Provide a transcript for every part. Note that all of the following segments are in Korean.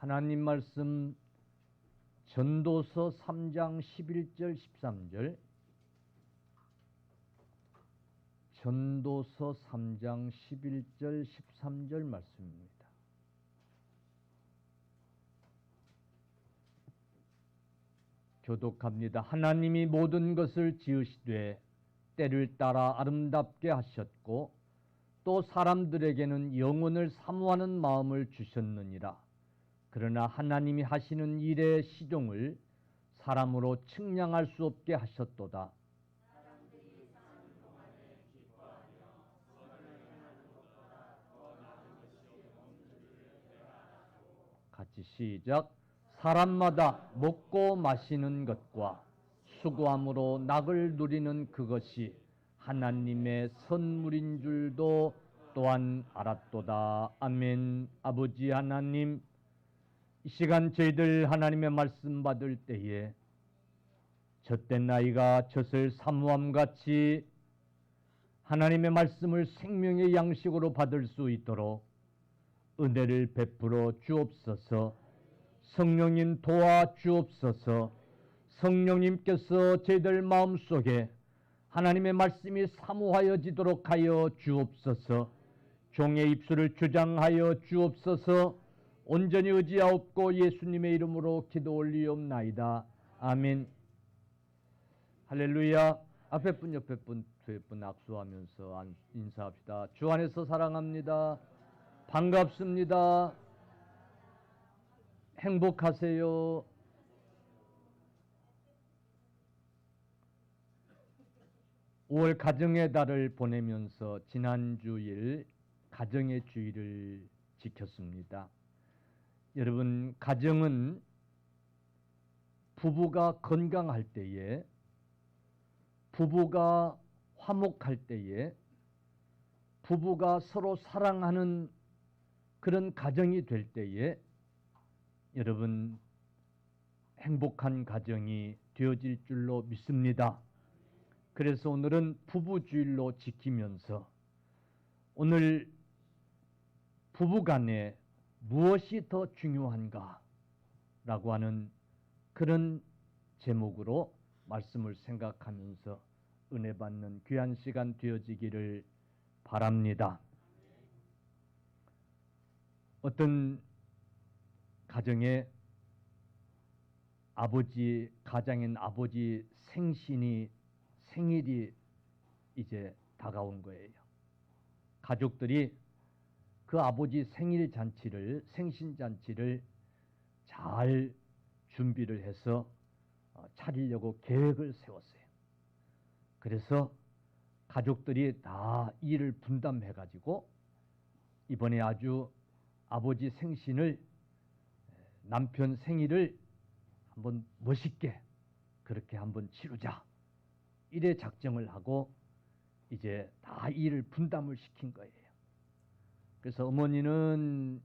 하나님 말씀 전도서 3장 11절 13절, 전도서 3장 11절 13절 말씀입니다. 교독합니다. 하나님이 모든 것을 지으시되 때를 따라 아름답게 하셨고 또 사람들에게는 영혼을 사모하는 마음을 주셨느니라. 그러나 하나님이 하시는 일의 시종을 사람으로 측량할 수 없게 하셨도다. 같이 시작. 사람마다 먹고 마시는 것과 수고함으로 낙을 누리는 그것이 하나님의 선물인 줄도 또한 알았도다. 아멘. 아버지 하나님, 이 시간 저희들 하나님의 말씀 받을 때에 젖된 나이가 젖을 사모함같이 하나님의 말씀을 생명의 양식으로 받을 수 있도록 은혜를 베풀어 주옵소서. 성령님 도와 주옵소서. 성령님께서 저희들 마음속에 하나님의 말씀이 사모하여지도록 하여 주옵소서. 종의 입술을 주장하여 주옵소서. 온전히 의지하옵고 예수님의 이름으로 기도 올리옵나이다. 아멘. 할렐루야. 앞에 분 옆에 분 뒤에 분 악수하면서 인사합시다. 주 안에서 사랑합니다. 반갑습니다. 행복하세요. (5월) 가정의 달을 보내면서 지난 주일 가정의 주일을 지켰습니다. 여러분, 가정은 부부가 건강할 때에, 부부가 화목할 때에, 부부가 서로 사랑하는 그런 가정이 될 때에 여러분 행복한 가정이 되어질 줄로 믿습니다. 그래서 오늘은 부부주일로 지키면서 오늘 부부간에 무엇이 더 중요한가 라고 하는 그런 제목으로 말씀을 생각하면서 은혜 받는 귀한 시간 되어지기를 바랍니다. 어떤 가정에 가장인 아버지 생일이 이제 다가온 거예요. 가족들이 그 아버지 생신잔치를 잘 준비를 해서 차리려고 계획을 세웠어요. 그래서 가족들이 다 일을 분담해가지고 이번에 아주 아버지 생신을, 남편 생일을 한번 멋있게 그렇게 한번 치르자, 이래 작정을 하고 이제 다 일을 분담을 시킨 거예요. 그래서 어머니는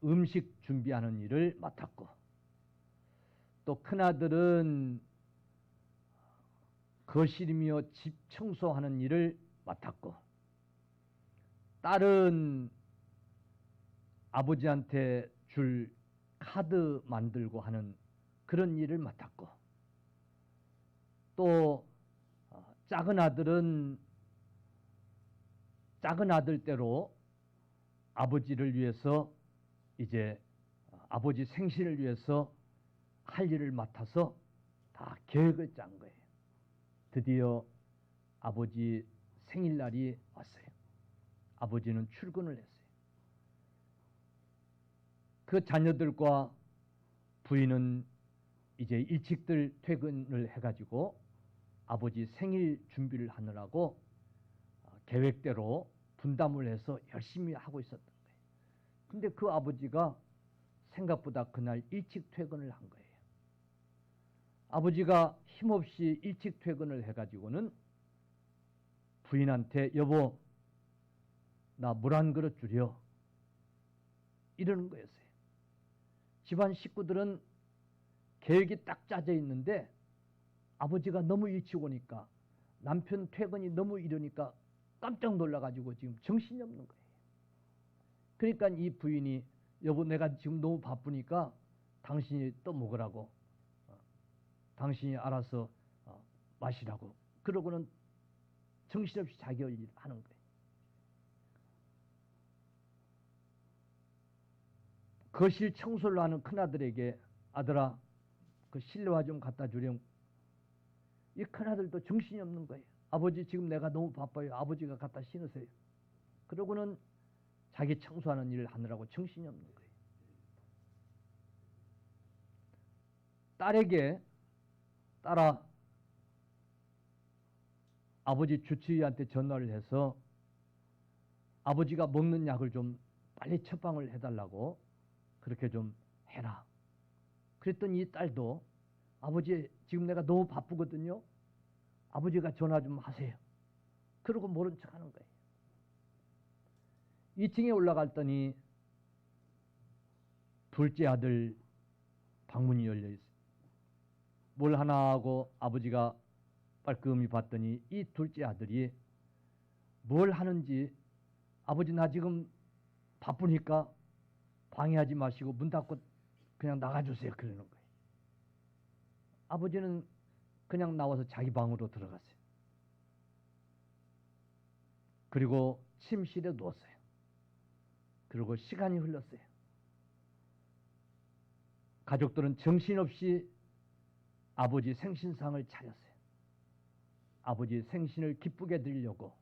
음식 준비하는 일을 맡았고, 또 큰아들은 거실이며 집 청소하는 일을 맡았고, 딸은 아버지한테 줄 카드 만들고 하는 그런 일을 맡았고, 또 작은 아들은 작은 아들대로 아버지를 위해서 이제 아버지 생신을 위해서 할 일을 맡아서 다 계획을 짠 거예요. 드디어 아버지 생일날이 왔어요. 아버지는 출근을 했어요. 그 자녀들과 부인은 이제 일찍들 퇴근을 해가지고 아버지 생일 준비를 하느라고 계획대로 분담을 해서 열심히 하고 있었던 거예요. 근데 그 아버지가 생각보다 그날 일찍 퇴근을 한 거예요. 아버지가 힘없이 일찍 퇴근을 해가지고는 부인한테 여보, 나 물 한 그릇 주려, 이러는 거였어요. 집안 식구들은 계획이 딱 짜져 있는데 아버지가 너무 일찍 오니까, 남편 퇴근이 너무 이러니까 깜짝 놀라가지고 지금 정신이 없는 거예요. 그러니까 이 부인이 여보 내가 지금 너무 바쁘니까 당신이 또 먹으라고, 당신이 알아서 마시라고. 그러고는 정신없이 자기 일 하는 거예요. 거실 청소를 하는 큰아들에게 아들아 그 실내화 좀 갖다 주렴. 이 큰아들도 정신이 없는 거예요. 아버지 지금 내가 너무 바빠요. 아버지가 갖다 신으세요. 그러고는 자기 청소하는 일을 하느라고 정신이 없는 거예요. 딸에게 딸아 아버지 주치의한테 전화를 해서 아버지가 먹는 약을 좀 빨리 처방을 해달라고 그렇게 좀 해라. 그랬더니 이 딸도 아버지 지금 내가 너무 바쁘거든요. 아버지가 전화 좀 하세요. 그러고 모른 척 하는 거예요. 2층에 올라갔더니 둘째 아들 방문이 열려 있어요. 뭘 하나 하고 아버지가 빨끔히 봤더니 이 둘째 아들이 뭘 하는지 아버지 나 지금 바쁘니까 방해하지 마시고 문 닫고 그냥 나가주세요. 그러는 거예요. 아버지는 그냥 나와서 자기 방으로 들어갔어요. 그리고 침실에 누웠어요. 그리고 시간이 흘렀어요. 가족들은 정신없이 아버지 생신상을 차렸어요. 아버지 생신을 기쁘게 드리려고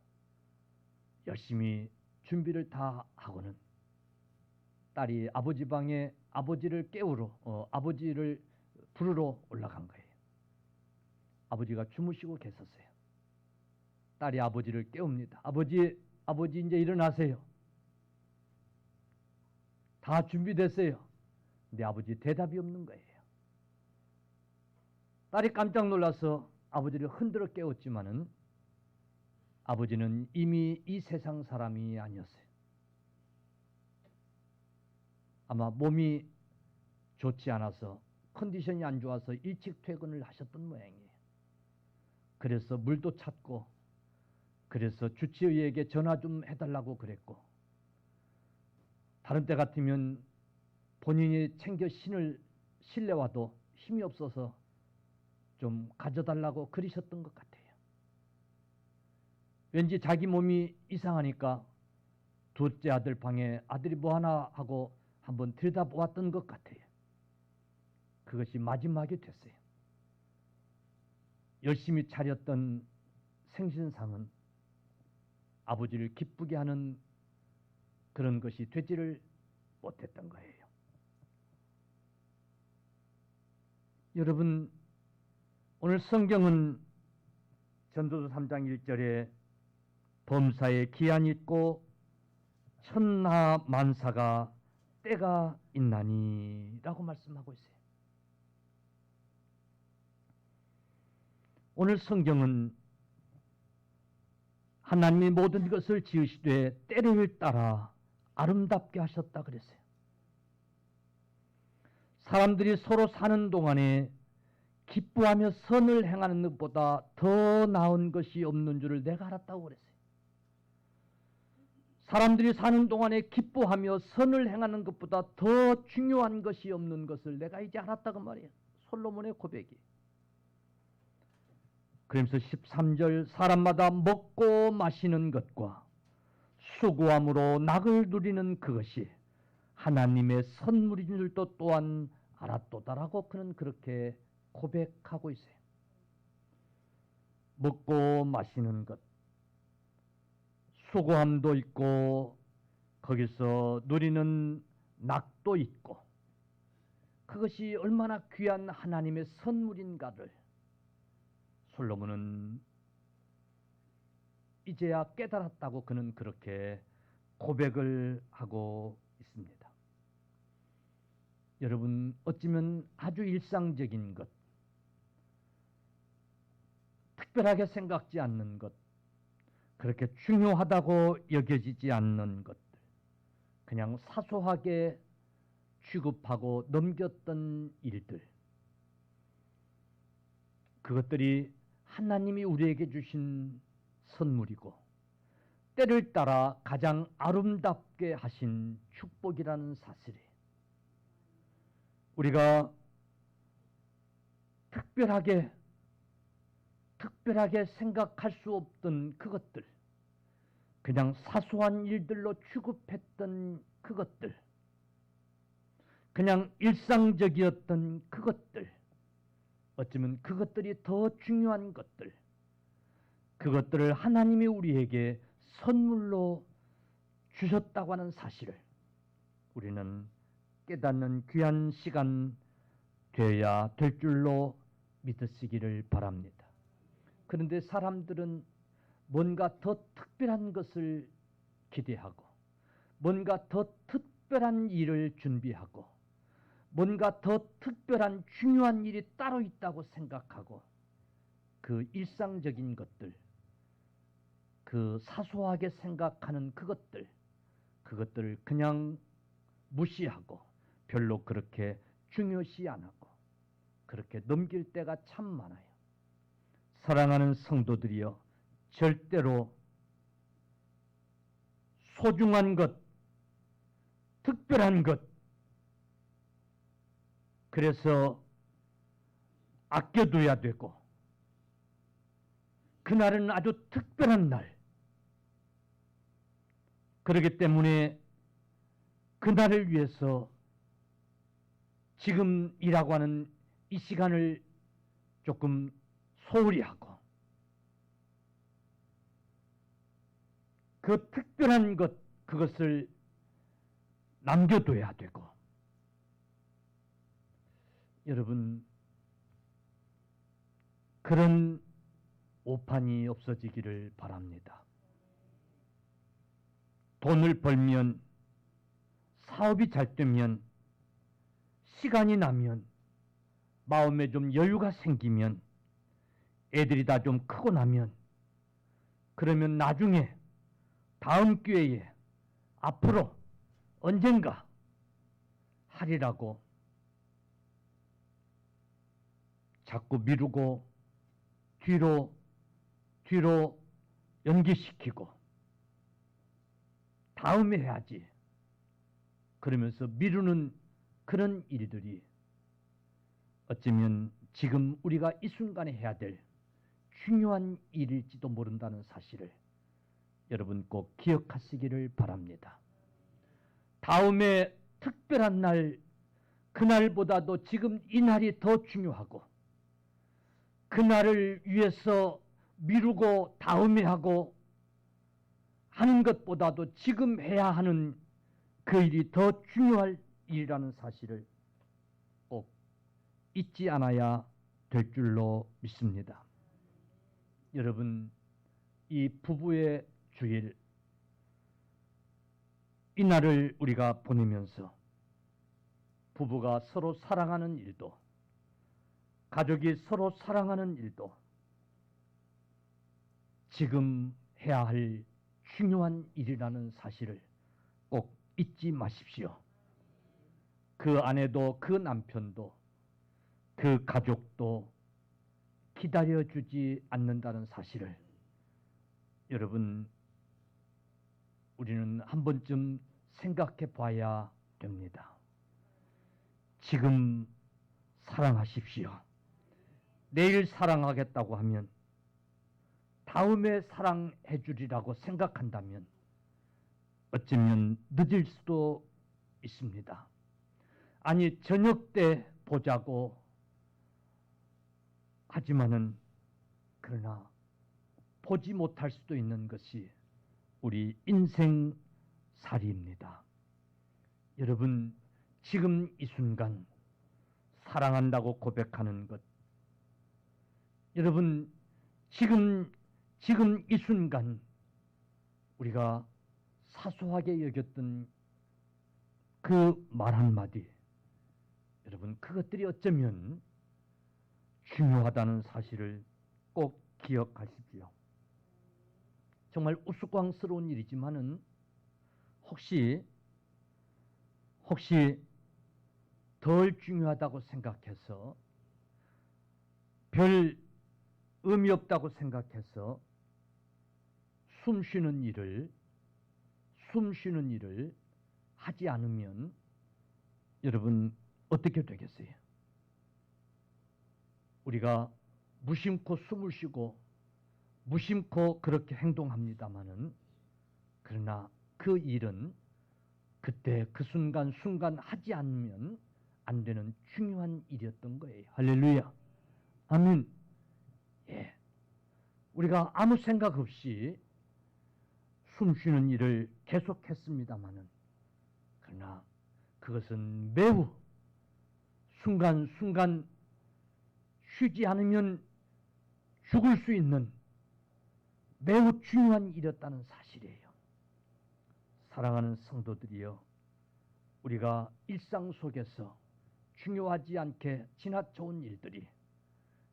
열심히 준비를 다 하고는 딸이 아버지 방에 아버지를 아버지를 부르러 올라간 거예요. 아버지가 주무시고 계셨어요. 딸이 아버지를 깨웁니다. 아버지 이제 일어나세요. 다 준비됐어요. 근데 아버지 대답이 없는 거예요. 딸이 깜짝 놀라서 아버지를 흔들어 깨웠지만은 아버지는 이미 이 세상 사람이 아니었어요. 아마 몸이 좋지 않아서 컨디션이 안 좋아서 일찍 퇴근을 하셨던 모양이에요. 그래서 물도 찾고 그래서 주치의에게 전화 좀 해달라고 그랬고 다른 때 같으면 본인이 챙겨 신을 실내와도 힘이 없어서 좀 가져달라고 그러셨던 것 같아요. 왠지 자기 몸이 이상하니까 둘째 아들 방에 아들이 뭐 하나 하고 한번 들여다보았던 것 같아요. 그것이 마지막이 됐어요. 열심히 차렸던 생신상은 아버지를 기쁘게 하는 그런 것이 되지를 못했던 거예요. 여러분, 오늘 성경은 전도서 3장 1절에 범사에 기한이 있고 천하 만사가 때가 있나니 라고 말씀하고 있어요. 오늘 성경은 하나님이 모든 것을 지으시되 때를 따라 아름답게 하셨다 그랬어요. 사람들이 서로 사는 동안에 기뻐하며 선을 행하는 것보다 더 나은 것이 없는 줄을 내가 알았다고 그랬어요. 사람들이 사는 동안에 기뻐하며 선을 행하는 것보다 더 중요한 것이 없는 것을 내가 이제 알았다고 말이에요. 솔로몬의 고백이. 그러면서 13절 사람마다 먹고 마시는 것과 수고함으로 낙을 누리는 그것이 하나님의 선물인 줄도 또한 알았도다라고 그는 그렇게 고백하고 있어요. 먹고 마시는 것, 수고함도 있고 거기서 누리는 낙도 있고 그것이 얼마나 귀한 하나님의 선물인가를 솔로몬은 이제야 깨달았다고 그는 그렇게 고백을 하고 있습니다. 여러분, 어쩌면 아주 일상적인 것, 특별하게 생각지 않는 것, 그렇게 중요하다고 여겨지지 않는 것들, 그냥 사소하게 취급하고 넘겼던 일들, 그것들이 하나님이 우리에게 주신 선물이고 때를 따라 가장 아름답게 하신 축복이라는 사실이에요. 우리가 특별하게 생각할 수 없던 그것들, 그냥 사소한 일들로 취급했던 그것들, 그냥 일상적이었던 그것들, 어쩌면 그것들이 더 중요한 것들, 그것들을 하나님이 우리에게 선물로 주셨다고 하는 사실을 우리는 깨닫는 귀한 시간 되어야 될 줄로 믿으시기를 바랍니다. 그런데 사람들은 뭔가 더 특별한 것을 기대하고, 뭔가 더 특별한 일을 준비하고, 뭔가 더 특별한 중요한 일이 따로 있다고 생각하고, 그 일상적인 것들, 그 사소하게 생각하는 그것들을 그냥 무시하고 별로 그렇게 중요시 안 하고 그렇게 넘길 때가 참 많아요. 사랑하는 성도들이여, 절대로 소중한 것, 특별한 것, 그래서 아껴둬야 되고, 그날은 아주 특별한 날, 그렇기 때문에 그날을 위해서 지금이라고 하는 이 시간을 조금 소홀히 하고, 그 특별한 것, 그것을 남겨둬야 되고, 여러분, 그런 오판이 없어지기를 바랍니다. 돈을 벌면, 사업이 잘 되면, 시간이 나면, 마음에 좀 여유가 생기면, 애들이 다 좀 크고 나면, 그러면 나중에 다음 기회에 앞으로 언젠가 하리라고 자꾸 미루고 뒤로 연기시키고 다음에 해야지 그러면서 미루는 그런 일들이 어쩌면 지금 우리가 이 순간에 해야 될 중요한 일일지도 모른다는 사실을 여러분 꼭 기억하시기를 바랍니다. 다음에 특별한 날, 그날보다도 지금 이 날이 더 중요하고, 그날을 위해서 미루고 다음에 하고 하는 것보다도 지금 해야 하는 그 일이 더 중요할 일이라는 사실을 꼭 잊지 않아야 될 줄로 믿습니다. 여러분, 이 부부의 주일, 이 날을 우리가 보내면서 부부가 서로 사랑하는 일도, 가족이 서로 사랑하는 일도 지금 해야 할 중요한 일이라는 사실을 꼭 잊지 마십시오. 그 아내도 그 남편도 그 가족도 기다려주지 않는다는 사실을 여러분, 우리는 한 번쯤 생각해 봐야 됩니다. 지금 사랑하십시오. 내일 사랑하겠다고 하면, 다음에 사랑해 주리라고 생각한다면 어쩌면 늦을 수도 있습니다. 아니, 저녁 때 보자고 하지만은 그러나 보지 못할 수도 있는 것이 우리 인생살이입니다. 여러분, 지금 이 순간 사랑한다고 고백하는 것, 여러분 지금 이 순간 우리가 사소하게 여겼던 그 말 한마디, 여러분 그것들이 어쩌면 중요하다는 사실을 꼭 기억하십시오. 정말 우스꽝스러운 일이지만은 혹시 덜 중요하다고 생각해서, 별 의미 없다고 생각해서 숨 쉬는 일을 하지 않으면 여러분 어떻게 되겠어요? 우리가 무심코 숨을 쉬고 무심코 그렇게 행동합니다마는, 그러나 그 일은 그때 그 순간 하지 않으면 안 되는 중요한 일이었던 거예요. 할렐루야. 아멘. 예. 우리가 아무 생각 없이 숨 쉬는 일을 계속했습니다마는, 그러나 그것은 매우 순간순간 쉬지 않으면 죽을 수 있는 매우 중요한 일이었다는 사실이에요. 사랑하는 성도들이여, 우리가 일상 속에서 중요하지 않게 지나쳐온 일들이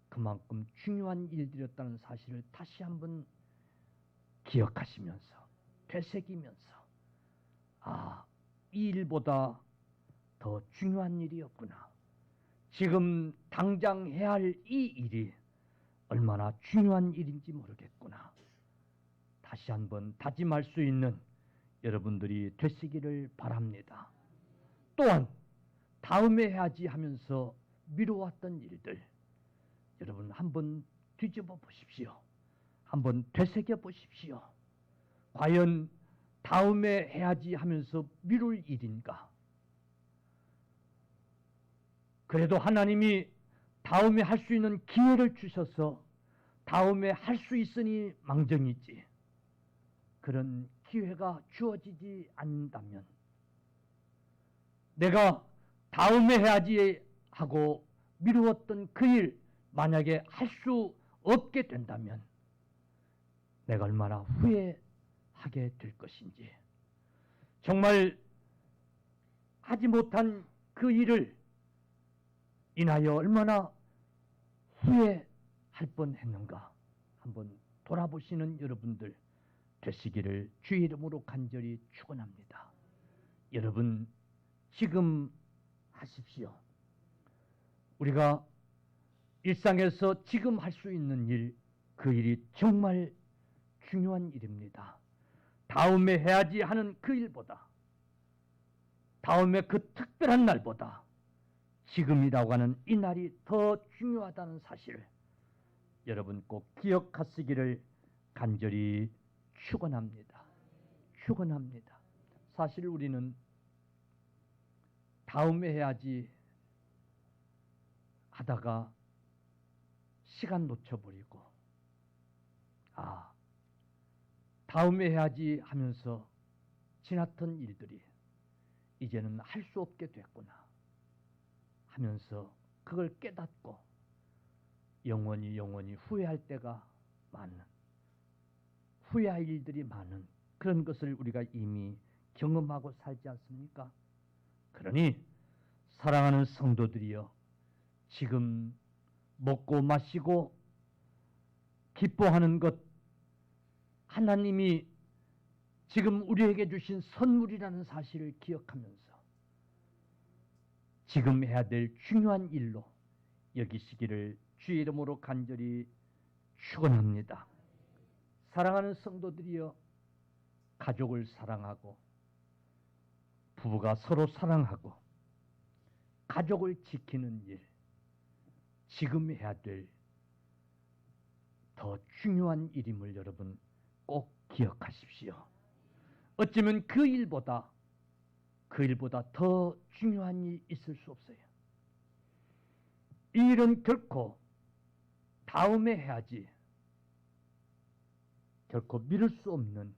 그만큼 중요한 일들이었다는 사실을 다시 한번 기억하시면서, 되새기면서, 아, 이 일보다 더 중요한 일이었구나, 지금 당장 해야 할 이 일이 얼마나 중요한 일인지 모르겠구나, 다시 한번 다짐할 수 있는 여러분들이 되시기를 바랍니다. 또한 다음에 해야지 하면서 미뤄왔던 일들, 여러분 한번 뒤집어 보십시오. 한번 되새겨 보십시오. 과연 다음에 해야지 하면서 미룰 일인가? 그래도 하나님이 다음에 할 수 있는 기회를 주셔서 다음에 할 수 있으니 망정이지, 그런 기회가 주어지지 않는다면, 내가 다음에 해야지 하고 미루었던 그 일 만약에 할 수 없게 된다면 내가 얼마나 후회하게 될 것인지, 정말 하지 못한 그 일을 인하여 얼마나 후회할 뻔했는가 한번 돌아보시는 여러분들 되시기를 주의 이름으로 간절히 축원합니다. 여러분 지금 하십시오. 우리가 일상에서 지금 할 수 있는 일, 그 일이 정말 중요한 일입니다. 다음에 해야지 하는 그 일보다, 다음에 그 특별한 날보다 지금이라고 하는 이 날이 더 중요하다는 사실을 여러분 꼭 기억하시기를 간절히 축원합니다. 축원합니다. 사실 우리는 다음에 해야지 하다가 시간 놓쳐버리고, 다음에 해야지 하면서 지났던 일들이 이제는 할 수 없게 됐구나 하면서 그걸 깨닫고 영원히 후회할 때가 많은, 후회할 일들이 많은 그런 것을 우리가 이미 경험하고 살지 않습니까? 그러니 사랑하는 성도들이여, 지금 먹고 마시고 기뻐하는 것, 하나님이 지금 우리에게 주신 선물이라는 사실을 기억하면서 지금 해야 될 중요한 일로 여기시기를 주의 이름으로 간절히 축원합니다. 사랑하는 성도들이여, 가족을 사랑하고 부부가 서로 사랑하고 가족을 지키는 일, 지금 해야 될 더 중요한 일임을 여러분 꼭 기억하십시오. 어쩌면 그 일보다 더 중요한 일이 있을 수 없어요. 이 일은 결코 다음에 해야지, 결코 미룰 수 없는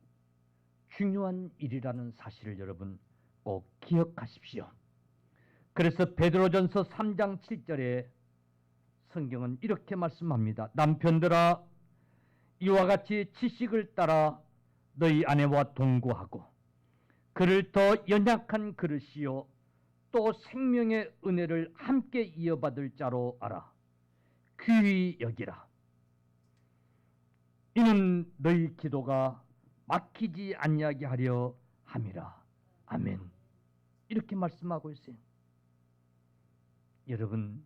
중요한 일이라는 사실을 여러분 꼭 기억하십시오. 그래서 베드로전서 3장 7절에 성경은 이렇게 말씀합니다. 남편들아, 이와 같이 지식을 따라 너희 아내와 동거하고 그를 더 연약한 그릇이요 또 생명의 은혜를 함께 이어받을 자로 알아 귀히 여기라. 이는 너희 기도가 막히지 아니하게 하려 함이라. 아멘. 이렇게 말씀하고 있어요. 여러분,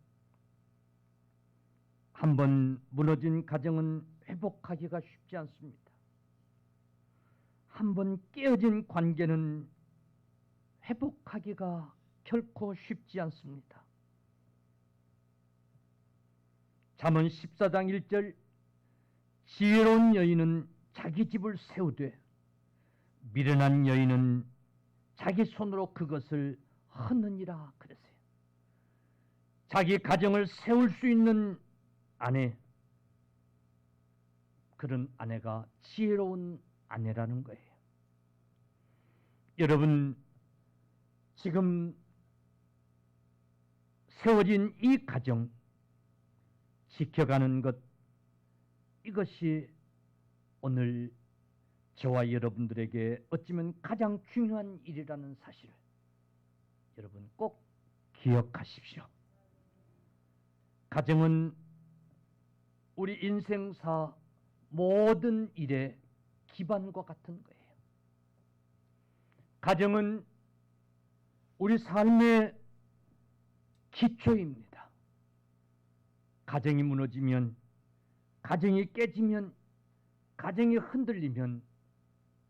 한번 무너진 가정은 회복하기가 쉽지 않습니다. 한번 깨어진 관계는 회복하기가 결코 쉽지 않습니다. 잠언 14장 1절 지혜로운 여인은 자기 집을 세우되 미련한 여인은 자기 손으로 그것을 헛느니라 그랬어요. 자기 가정을 세울 수 있는 아내, 그런 아내가 지혜로운 아내라는 거예요. 여러분, 지금 세워진 이 가정 지켜가는 것, 이것이 오늘 저와 여러분들에게 어쩌면 가장 중요한 일이라는 사실을 여러분 꼭 기억하십시오. 가정은 우리 인생사 모든 일의 기반과 같은 거예요. 가정은 우리 삶의 기초입니다. 가정이 무너지면, 가정이 깨지면, 가정이 흔들리면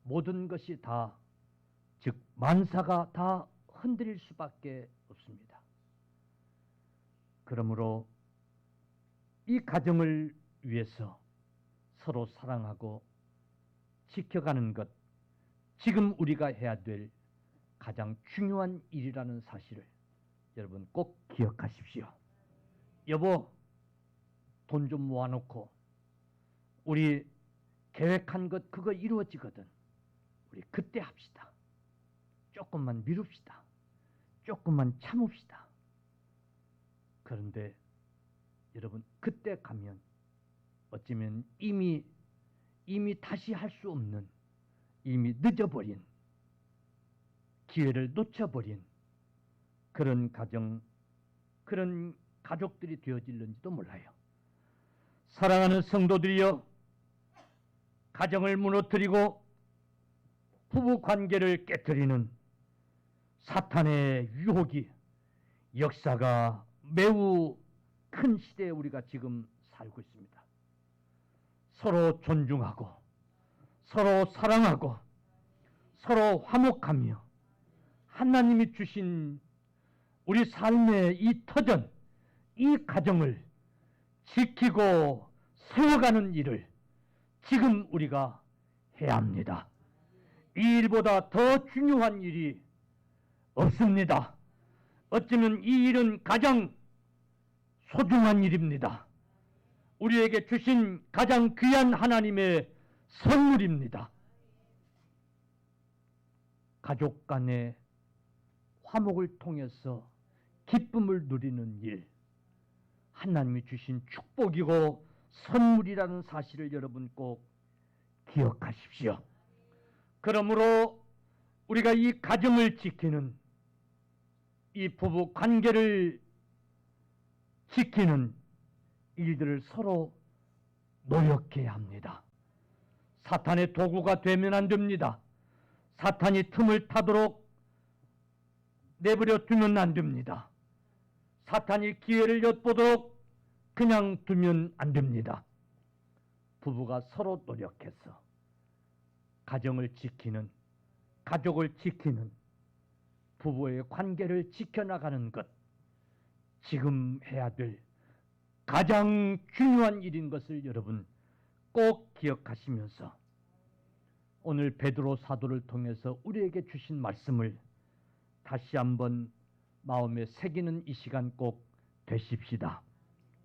모든 것이 다, 즉 만사가 다 흔들릴 수밖에 없습니다. 그러므로 이 가정을 위해서 서로 사랑하고 지켜가는 것, 지금 우리가 해야 될 가장 중요한 일이라는 사실을 여러분 꼭 기억하십시오. 여보, 돈 좀 모아놓고 우리 계획한 것 그거 이루어지거든. 우리 그때 합시다. 조금만 미룹시다. 조금만 참읍시다. 그런데 여러분 그때 가면 어쩌면 이미 다시 할 수 없는, 이미 늦어버린, 기회를 놓쳐버린 그런 가정, 그런 가족들이 되어질는지도 몰라요. 사랑하는 성도들이여, 가정을 무너뜨리고 부부 관계를 깨뜨리는 사탄의 유혹이 역사가 매우 큰 시대에 우리가 지금 살고 있습니다. 서로 존중하고 서로 사랑하고 서로 화목하며 하나님이 주신 우리 삶의 이 터전, 이 가정을 지키고 세워가는 일을 지금 우리가 해야 합니다. 이 일보다 더 중요한 일이 없습니다. 어쩌면 이 일은 가장 소중한 일입니다. 우리에게 주신 가장 귀한 하나님의 선물입니다. 가족 간의 화목을 통해서 기쁨을 누리는 일, 하나님이 주신 축복이고 선물이라는 사실을 여러분 꼭 기억하십시오. 그러므로 우리가 이 가정을 지키는, 이 부부 관계를 지키는 일들을 서로 노력해야 합니다. 사탄의 도구가 되면 안 됩니다. 사탄이 틈을 타도록 내버려 두면 안 됩니다. 사탄이 기회를 엿보도록 그냥 두면 안 됩니다. 부부가 서로 노력해서 가정을 지키는, 가족을 지키는, 부부의 관계를 지켜나가는 것, 지금 해야 될 가장 중요한 일인 것을 여러분 꼭 기억하시면서 오늘 베드로 사도를 통해서 우리에게 주신 말씀을 다시 한번 마음에 새기는 이 시간 꼭 되십시다.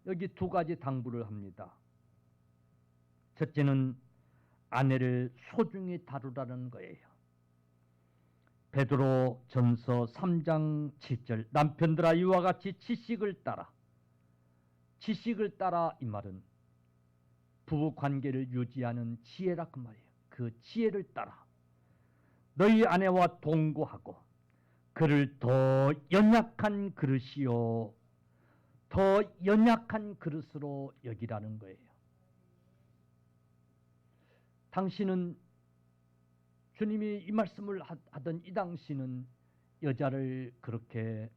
여기 두 가지 당부를 합니다. 첫째는 아내를 소중히 다루라는 거예요. 베드로 전서 3장 7절, 남편들아 이와 같이 지식을 따라, 지식을 따라 이 말은 부부 관계를 유지하는 지혜라 그 말이에요. 그 지혜를 따라 너희 아내와 동거하고 그를 더 연약한 그릇이요, 더 연약한 그릇으로 여기라는 거예요. 당신은, 주님이 이 말씀을 하던 이 당시는 여자를 그렇게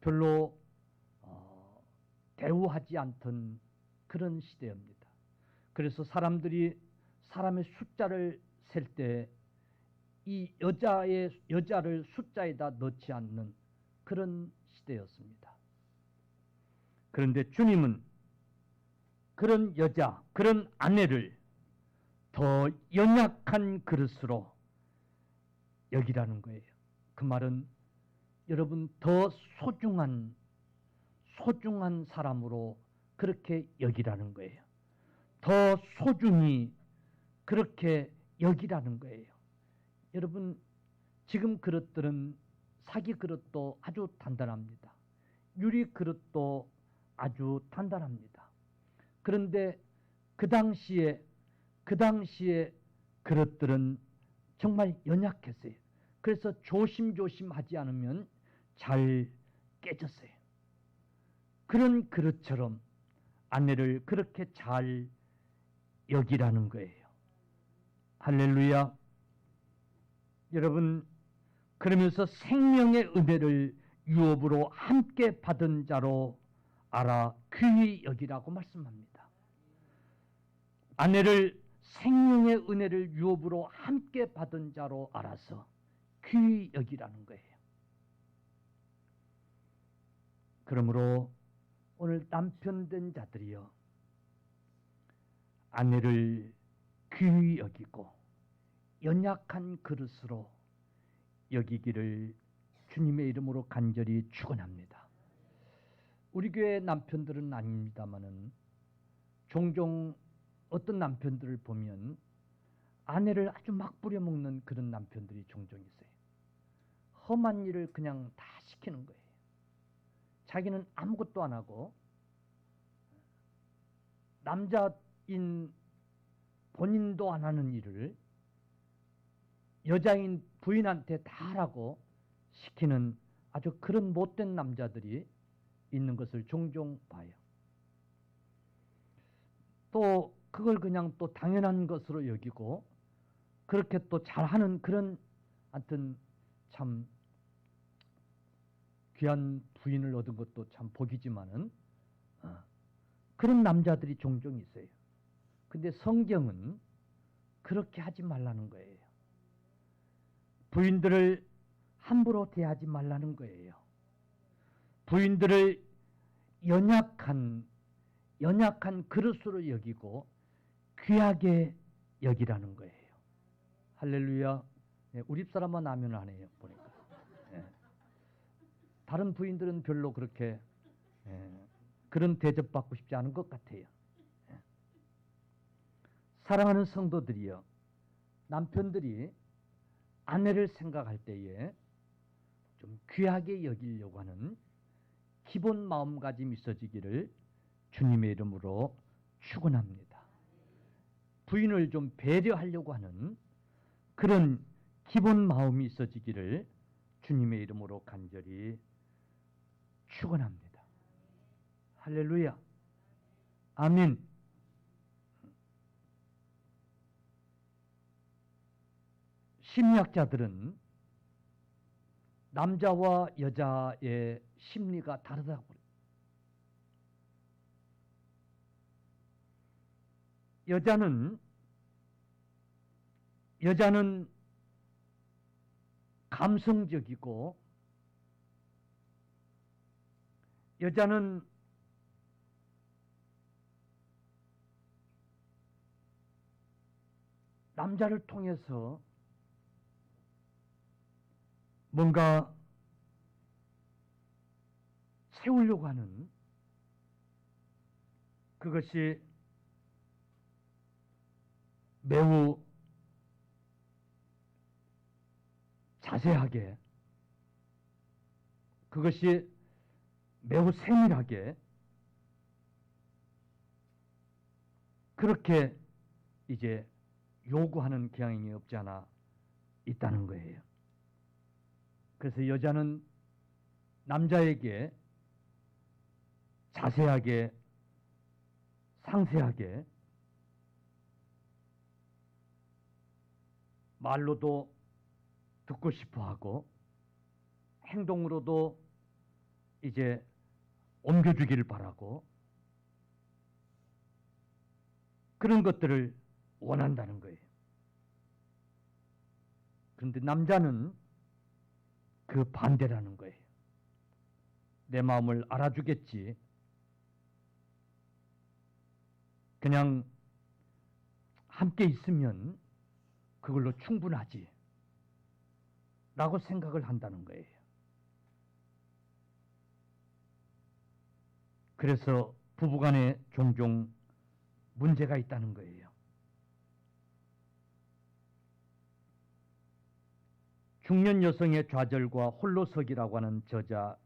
별로 대우하지 않던 그런 시대입니다. 그래서 사람들이 사람의 숫자를 셀 때 이 여자를 숫자에다 넣지 않는 그런 시대였습니다. 그런데 주님은 그런 여자, 그런 아내를 더 연약한 그릇으로 여기라는 거예요. 그 말은 여러분 더 소중한 사람으로 그렇게 여기라는 거예요. 더 소중히 그렇게 여기라는 거예요. 여러분 지금 그릇들은 사기 그릇도 아주 단단합니다. 유리 그릇도 아주 단단합니다. 그런데 그 당시에 그릇들은 정말 연약했어요. 그래서 조심조심하지 않으면 잘 깨졌어요. 그런 그릇처럼 아내를 그렇게 잘 여기라는 거예요. 할렐루야. 여러분 그러면서 생명의 은혜를 유업으로 함께 받은 자로 알아 귀히 여기라고 말씀합니다. 아내를 생명의 은혜를 유업으로 함께 받은 자로 알아서 귀히 여기라는 거예요. 그러므로 오늘 남편 된 자들이여 아내를 귀히 여기고 연약한 그릇으로 여기기를 주님의 이름으로 간절히 축원합니다. 우리 교회 남편들은 아닙니다마는 종종 어떤 남편들을 보면 아내를 아주 막 부려먹는 그런 남편들이 종종 있어요. 험한 일을 그냥 다 시키는 거예요. 자기는 아무것도 안 하고 남자인 본인도 안 하는 일을 여자인 부인한테 다 하라고 시키는 아주 그런 못된 남자들이 있는 것을 종종 봐요. 또 그걸 그냥 또 당연한 것으로 여기고 그렇게 또 잘하는 그런 하여튼 참 귀한 부인을 얻은 것도 참 복이지만은 그런 남자들이 종종 있어요. 근데 성경은 그렇게 하지 말라는 거예요. 부인들을 함부로 대하지 말라는 거예요. 부인들을 연약한 그릇으로 여기고 귀하게 여기라는 거예요. 할렐루야. 네, 우리 집사람만 아멘 안 해요. 보니까. 네. 다른 부인들은 별로 그렇게 그런 대접받고 싶지 않은 것 같아요. 네. 사랑하는 성도들이여, 남편들이 아내를 생각할 때에 좀 귀하게 여기려고 하는 기본 마음가짐이 있어지기를 주님의 이름으로 축원합니다. 부인을 좀 배려하려고 하는 그런 기본 마음이 있어지기를 주님의 이름으로 간절히 축원합니다. 할렐루야. 아멘. 심리학자들은 남자와 여자의 심리가 다르다고 그래요. 여자는 감성적이고 여자는 남자를 통해서 뭔가 세우려고 하는 그것이 매우 자세하게 그것이 매우 세밀하게 그렇게 이제 요구하는 경향이 없지 않아 있다는 거예요. 그래서 여자는 남자에게 자세하게 상세하게 말로도 듣고 싶어 하고 행동으로도 이제 옮겨주기를 바라고 그런 것들을 원한다는 거예요. 그런데 남자는 그 반대라는 거예요. 내 마음을 알아주겠지. 그냥 함께 있으면 그걸로 충분하지 라고 생각을 한다는 거예요. 그래서 부부간에 종종 문제가 있다는 거예요. 중년 여성의 좌절과 홀로서기라고 하는 저자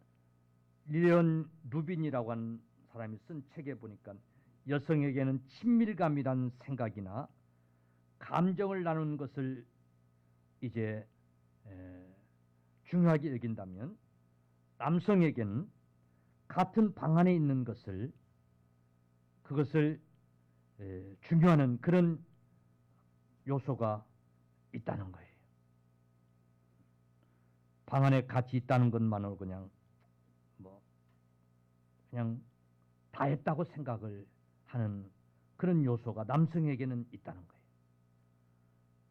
릴리언 루빈이라고 하는 사람이 쓴 책에 보니까 여성에게는 친밀감이란 생각이나 감정을 나누는 것을 이제 중요하게 여긴다면 남성에게는 같은 방 안에 있는 그것을 중요하는 그런 요소가 있다는 거예요. 방 안에 같이 있다는 것만으로 그냥 다 했다고 생각을 하는 그런 요소가 남성에게는 있다는 거예요.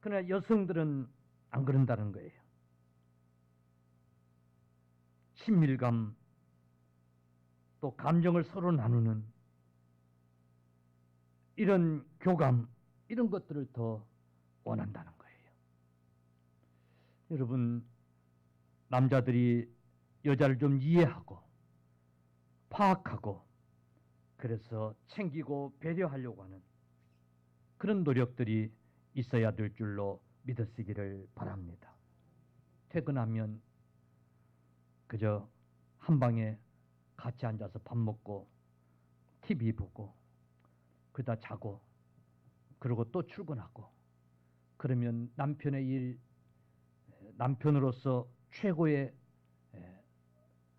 그러나 여성들은 안 그런다는 거예요. 친밀감, 또 감정을 서로 나누는 이런 교감, 이런 것들을 더 원한다는 거예요. 여러분, 남자들이 여자를 좀 이해하고 파악하고 그래서 챙기고 배려하려고 하는 그런 노력들이 있어야 될 줄로 믿으시기를 바랍니다. 퇴근하면 그저 한 방에 같이 앉아서 밥 먹고 TV 보고 그러다 자고 그러고 또 출근하고 그러면 남편의 일, 남편으로서 최고의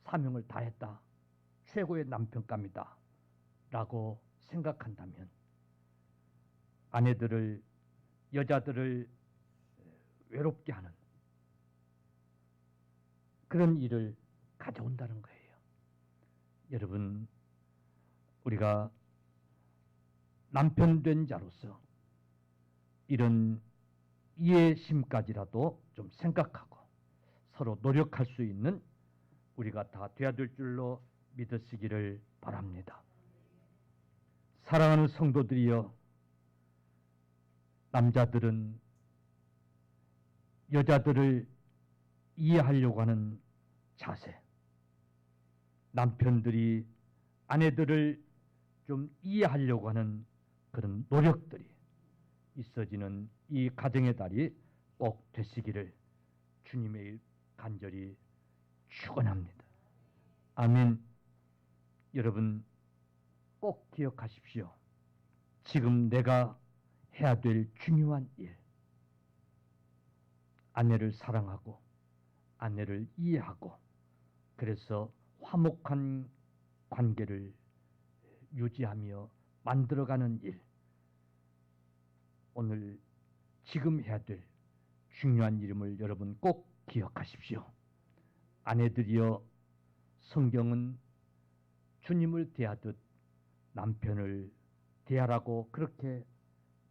사명을 다했다. 최고의 남편감이다. 라고 생각한다면 아내들을, 여자들을 외롭게 하는 그런 일을 가져온다는 거예요. 여러분, 우리가 남편 된 자로서 이런 이해심까지라도 좀 생각하고 서로 노력할 수 있는 우리가 다 되어야 될 줄로 믿으시기를 바랍니다. 사랑하는 성도들이여, 남자들은 여자들을 이해하려고 하는 자세, 남편들이 아내들을 좀 이해하려고 하는 그런 노력들이 있어지는 이 가정의 달이 꼭 되시기를 주님의 간절히 축원합니다. 아멘. 여러분 꼭 기억하십시오. 지금 내가 해야 될 중요한 일, 아내를 사랑하고 아내를 이해하고 그래서 화목한 관계를 유지하며 만들어가는 일, 오늘 지금 해야 될 중요한 일임을 여러분 꼭 기억하십시오. 아내들이여, 성경은 주님을 대하듯 남편을 대하라고 그렇게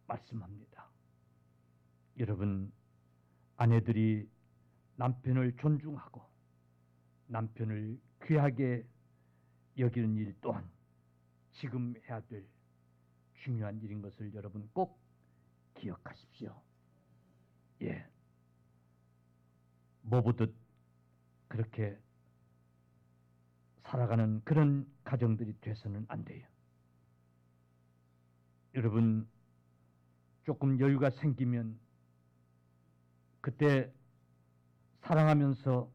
말씀합니다. 여러분, 아내들이 남편을 존중하고 남편을 귀하게 여기는 일 또한 지금 해야 될 중요한 일인 것을 여러분 꼭 기억하십시오. 예, 뭐 보듯 그렇게 살아가는 그런 가정들이 돼서는 안 돼요. 여러분, 조금 여유가 생기면 그때 사랑하면서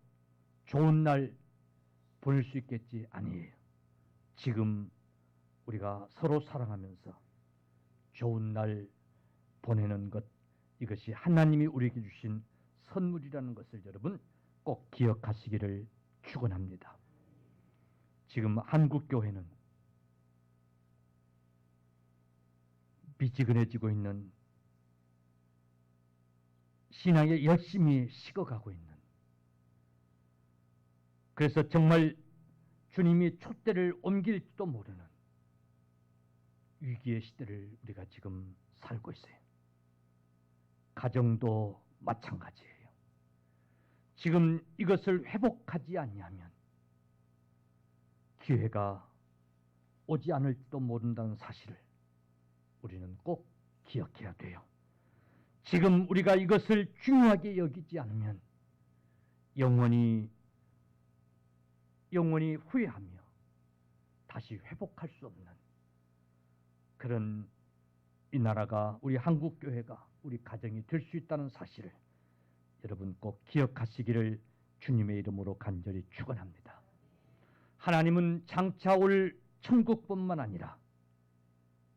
좋은 날 보낼 수 있겠지? 아니에요. 지금 우리가 서로 사랑하면서 좋은 날 보내는 것, 이것이 하나님이 우리에게 주신 선물이라는 것을 여러분 꼭 기억하시기를 축원합니다. 지금 한국 교회는 미지근해지고 있는, 신앙에 열심히 식어가고 있는, 그래서 정말 주님이 촛대를 옮길지도 모르는 위기의 시대를 우리가 지금 살고 있어요. 가정도 마찬가지예요. 지금 이것을 회복하지 않냐면 기회가 오지 않을지도 모른다는 사실을 우리는 꼭 기억해야 돼요. 지금 우리가 이것을 중요하게 여기지 않으면 영원히 후회하며 다시 회복할 수 없는 그런 이 나라가, 우리 한국교회가, 우리 가정이 될 수 있다는 사실을 여러분 꼭 기억하시기를 주님의 이름으로 간절히 축원합니다. 하나님은 장차 올 천국뿐만 아니라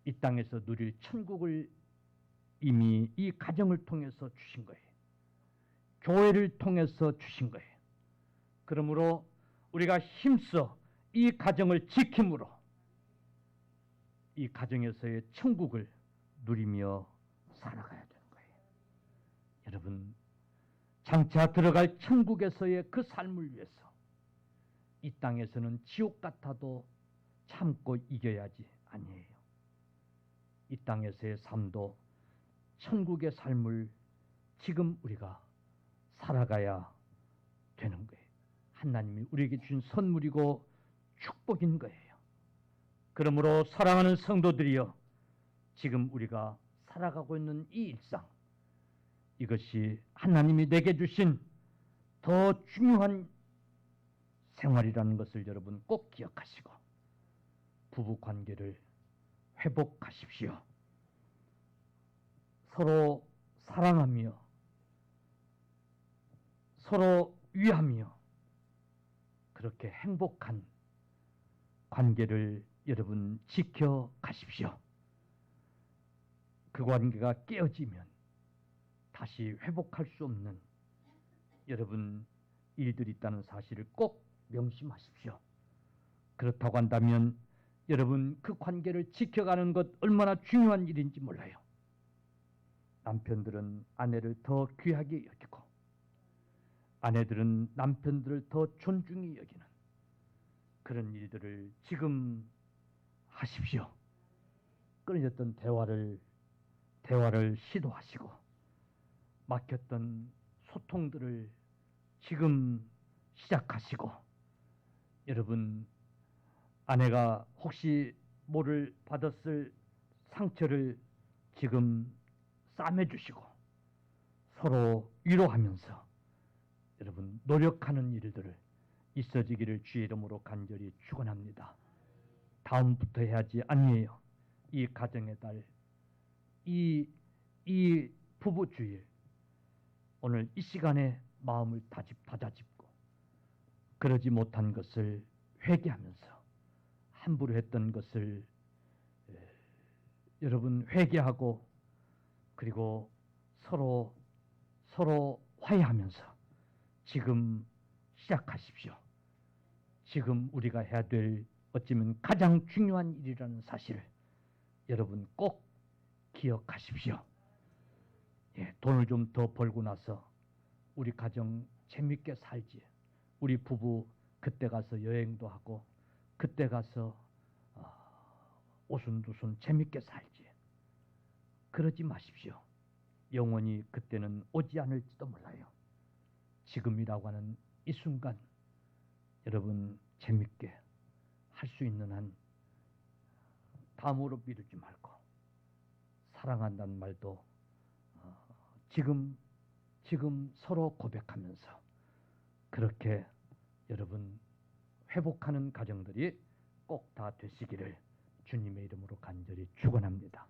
이 땅에서 누릴 천국을 이미 이 가정을 통해서 주신 거예요. 교회를 통해서 주신 거예요. 그러므로 우리가 힘써 이 가정을 지킴으로 이 가정에서의 천국을 누리며 살아가야 되는 거예요. 여러분, 장차 들어갈 천국에서의 그 삶을 위해서 이 땅에서는 지옥 같아도 참고 이겨야지 아니에요. 이 땅에서의 삶도 천국의 삶을 지금 우리가 살아가야 되는 거예요. 하나님이 우리에게 주신 선물이고 축복인 거예요. 그러므로 사랑하는 성도들이여, 지금 우리가 살아가고 있는 이 일상, 이것이 하나님이 내게 주신 더 중요한 생활이라는 것을 여러분 꼭 기억하시고 부부 관계를 회복하십시오. 서로 사랑하며 서로 위하며 그렇게 행복한 관계를 여러분 지켜가십시오. 그 관계가 깨어지면 다시 회복할 수 없는 여러분 일들이 있다는 사실을 꼭 명심하십시오. 그렇다고 한다면 여러분 그 관계를 지켜가는 것 얼마나 중요한 일인지 몰라요. 남편들은 아내를 더 귀하게 여기고 아내들은 남편들을 더 존중히 여기는 그런 일들을 지금 하십시오. 끊어졌던 대화를 시도하시고 막혔던 소통들을 지금 시작하시고, 여러분 아내가 혹시 모를 받았을 상처를 지금 싸매주시고 서로 위로하면서 여러분 노력하는 일들을 있어지기를 주의 이름으로 간절히 축원합니다. 다음부터 해야지 아니에요. 이 가정의 달, 이 부부 주일, 오늘 이 시간에 마음을 다잡고 그러지 못한 것을 회개하면서 함부로 했던 것을 여러분 회개하고 그리고 서로 화해하면서 지금 시작하십시오. 지금 우리가 해야 될 어쩌면 가장 중요한 일이라는 사실을 여러분 꼭 기억하십시오. 돈을 좀 더 벌고 나서 우리 가정 재밌게 살지. 우리 부부 그때 가서 여행도 하고 그때 가서 오순도순 재밌게 살지. 그러지 마십시오. 영원히 그때는 오지 않을지도 몰라요. 지금이라고 하는 이 순간 여러분 재밌게 할 수 있는 한 다음으로 미루지 말고 사랑한다는 말도 지금 서로 고백하면서 그렇게 여러분 회복하는 가정들이 꼭 다 되시기를 주님의 이름으로 간절히 축원합니다.